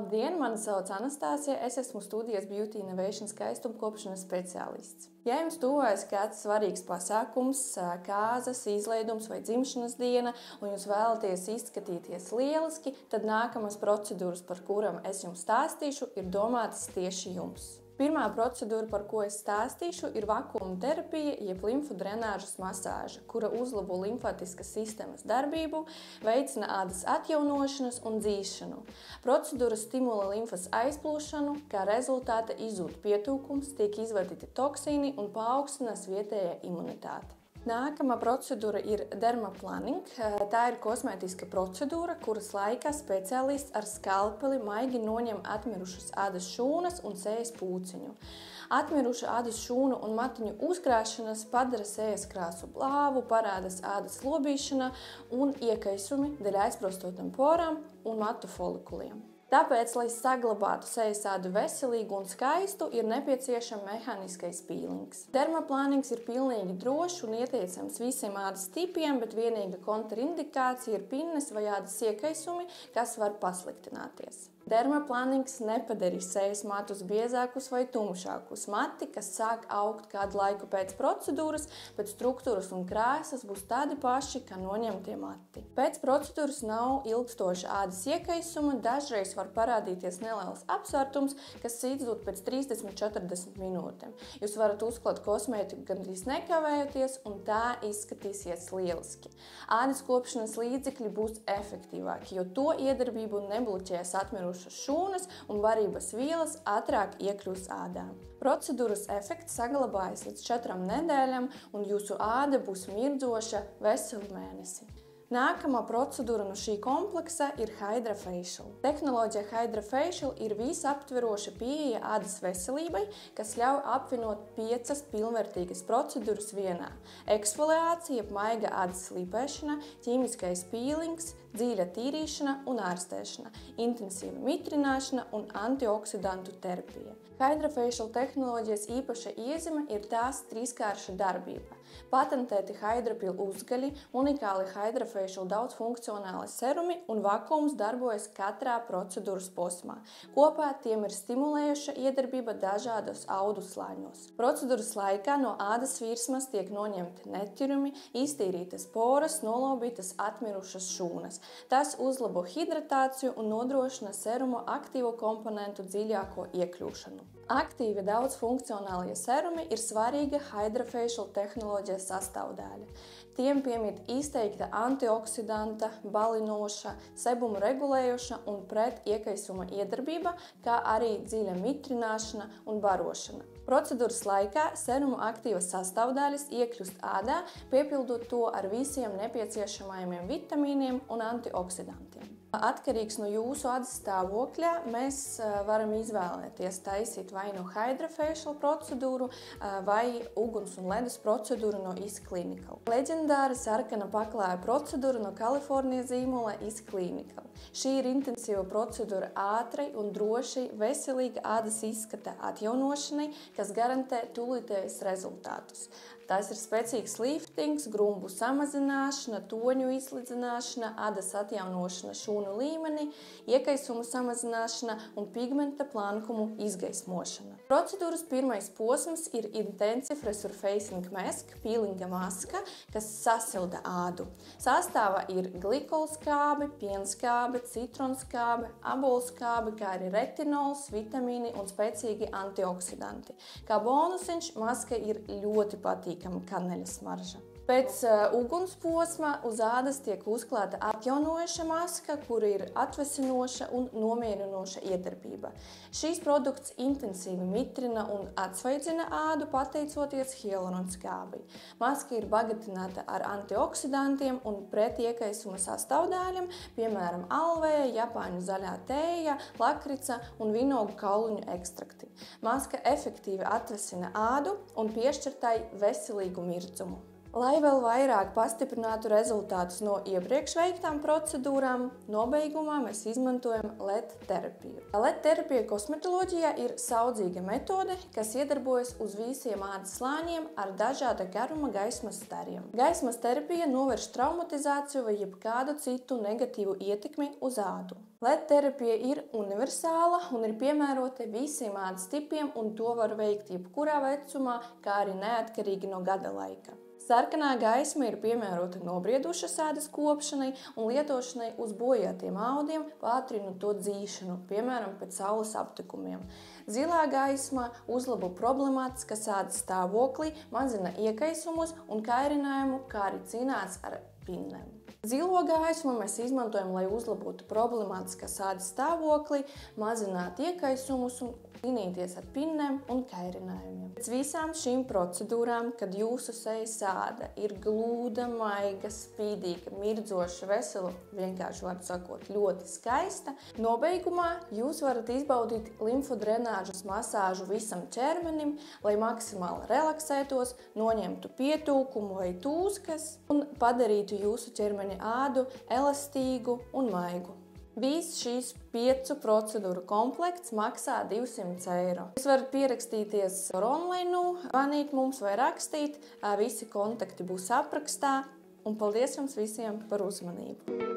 Labdien, mani sauc Anastāsija, es esmu studijas Beauty Innovation skaistuma kopšanas speciālists. Ja jums tuvojas kāds svarīgs pasākums, kāzas, izlaidums vai dzimšanas diena, un jūs vēlaties izskatīties lieliski, tad nākamās procedūras, par kurām es jums stāstīšu, ir domātas tieši jums. Pirmā procedūra, par ko es stāstīšu, ir vakuma terapija, jeb limfu drenāžas masāža, kura uzlabo limfatiskas sistēmas darbību, veicina ādas atjaunošanas un dzīšanu. Procedūra stimulē limfas aizplūšanu, kā rezultātā izzūd pietūkums, tiek izvadīti toksīni un paaugstinās vietējā imunitāte. Nākamā procedūra ir dermaplaning. Tā ir kosmētiska procedūra, kuras laikā speciālists ar skalpeli maigi noņem atmirušas ādas šūnas un sejas pūciņu. Atmiruša ādas šūnu un matiņu uzkrāšanas padara sejas krāsu blāvu, parādās ādas lobīšana un iekaisumi dēļ aizprostotam porām un matu folikuliem. Tāpēc, lai saglabātu sejas ādu veselīgu un skaistu, ir nepieciešams mehāniskais pīlings. Dermaplānings ir pilnīgi drošs un ieteicams visiem ādas tipiem, bet vienīga kontraindikācija ir pinnes vai ādas iekaisumi, kas var pasliktināties. Dermaplānings nepadarīs sejas matus biezākus vai tumšākus. Mati, kas sāk augt kādu laiku pēc procedūras, bet struktūras un krāsas būs tādi paši, kā noņemtie mati. Pēc procedūras nav ilgstoša ādas iekaisuma, dažreiz var parādīties neliels apsvērtums, kas izzūd pēc 30–40 minūtēm. Jūs varat uzklāt kosmētiku gandrīz nekavējoties, un tā izskatīsies lieliski. Ādas kopšanas līdzekļi būs efektīvāki, jo to iedarbību nebloķēs atmirušas šūnas un barības vielas ātrāk iekļūs ādā. Procedūras efekts saglabājas līdz 4 nedēļām, un jūsu āda būs mirdzoša veselu mēnesi. Nākamā procedūra no šī kompleksa ir HydraFacial. Tehnoloģija HydraFacial ir visaptveroša pieeja ādas veselībai, kas ļauj apvienot 5 pilnvērtīgas procedūras vienā. Eksfoliācija, maiga ādas slīpēšana, ķīmiskais pīlings, dziļa tīrīšana un ārstēšana, intensīva mitrināšana un antioksidantu terapija. HydraFacial tehnoloģijas īpaša iezīme ir tās trīskārša darbība. Patentēti HydraPil uzgaļi, unikāli HydraFacial daudzfunkcionāli serumi un vakums darbojas katrā procedūras posmā. Kopā tiem ir stimulējoša iedarbība dažādos audu slāņos. Procedūras laikā no ādas virsmas tiek noņemti netīrumi, iztīrītas poras, nolobītas atmirušas šūnas. Tas uzlabo hidratāciju un nodrošina serumu aktīvo komponentu dziļāko iekļūšanu. Aktīvi daudzfunkcionālie serumi ir svarīga HydraFacial tehnoloģijas sastāvdaļa. Tiem piemīt izteikta antioksidanta, balinoša, sebumu regulējoša un pret iekaisuma iedarbība, kā arī dziļa mitrināšana un barošana. Procedūras laikā serumu aktīvas sastāvdaļas iekļūst ādā, piepildot to ar visiem nepieciešamajiem vitamīniem un antioksidantiem. Atkarīgs no jūsu ādas stāvokļa, mēs varam izvēlēties taisīt vai no HydraFacial procedūru vai uguns un ledus procedūru no Is Clinical. Leģendāra sarkana paklāja procedūra no Kalifornijas zīmola Is Clinical. Šī ir intensīva procedūra ātrai un drošai veselīga ādas izskata atjaunošanai, kas garantē tūlītējus rezultātus. Tas ir spēcīgs liftings, grumbu samazināšana, toņu izlīdzināšana, ādas atjaunošana šūnu līmenī, iekaisumu samazināšana un pigmenta plankumu izgaismošana. Procedūras pirmais posms ir Intensive Resurfacing Mask, pīlinga maska, kas sasilda ādu. Sastāvā ir glikolskābe, pienskābe, citronskābe, abolskābe, kā arī retinols, vitamīni un spēcīgi antioksidanti. Kā bonusiņš, maska ir ļoti patīkama kaneļa smarža. Pēc uguns posma uz ādas tiek uzklāta atjaunojoša maska, kura ir atvesinoša un nomierinoša iedarbība. Šīs produkts intensīvi mitrina un atsvaidzina ādu pateicoties hialuronskābei. Maska ir bagātināta ar antioksidantiem un pretiekaisuma sastāvdaļām, piemēram, alvēja, japāņu zaļā tēja, lakrica un vinogu kauliņu ekstrakti. Maska efektīvi atvesina ādu un piešķir tai veselīgu mirdzumu. Lai vēl vairāk pastiprinātu rezultātus no iepriekš veiktām procedūrām, nobeigumā mēs izmantojam LED terapiju. LED terapija kosmetoloģijā ir saudzīga metode, kas iedarbojas uz visiem ādas slāņiem ar dažāda garuma gaismas stariem. Gaismas terapija novērš traumatizāciju vai jebkādu citu negatīvu ietekmi uz ādu. LED terapija ir universāla un ir piemērota visiem ādas tipiem, un to var veikt jebkurā vecumā, kā arī neatkarīgi no gada laika. Sarkanā gaisma ir piemērota nobriedušas ādas kopšanai un lietošanai uz bojātiem audiem, pātrina to dzīšanu, piemēram, pēc saules aptekumiem. Zilā gaisma uzlabo problemātiskas ādas stāvoklī, mazina iekaisumus un kairinājumu, kā arī cīnās ar pinnēm. Zilo gaismu mēs izmantojam, lai uzlabotu problemātiskas ādas stāvokli, mazinātu iekaisumus un cīnīties ar pinnēm un kairinājumiem. Pēc visām šīm procedūrām, kad jūsu sejas āda ir glūda, maiga, spīdīga, mirdzoša, vesela, vienkārši var sakot, ļoti skaista, nobeigumā jūs varat izbaudīt limfodrenāžas masāžu visam ķermenim, lai maksimāli relaksētos, noņemtu pietūkumu vai tūskas un padarītu jūsu ķermeni ādu elastīgu un maigu. Viss šīs 5 procedūru komplekts maksā 200 eiro. Jūs varat pierakstīties online, zvanīt mums vai rakstīt, visi kontakti būs aprakstā, un paldies jums visiem par uzmanību!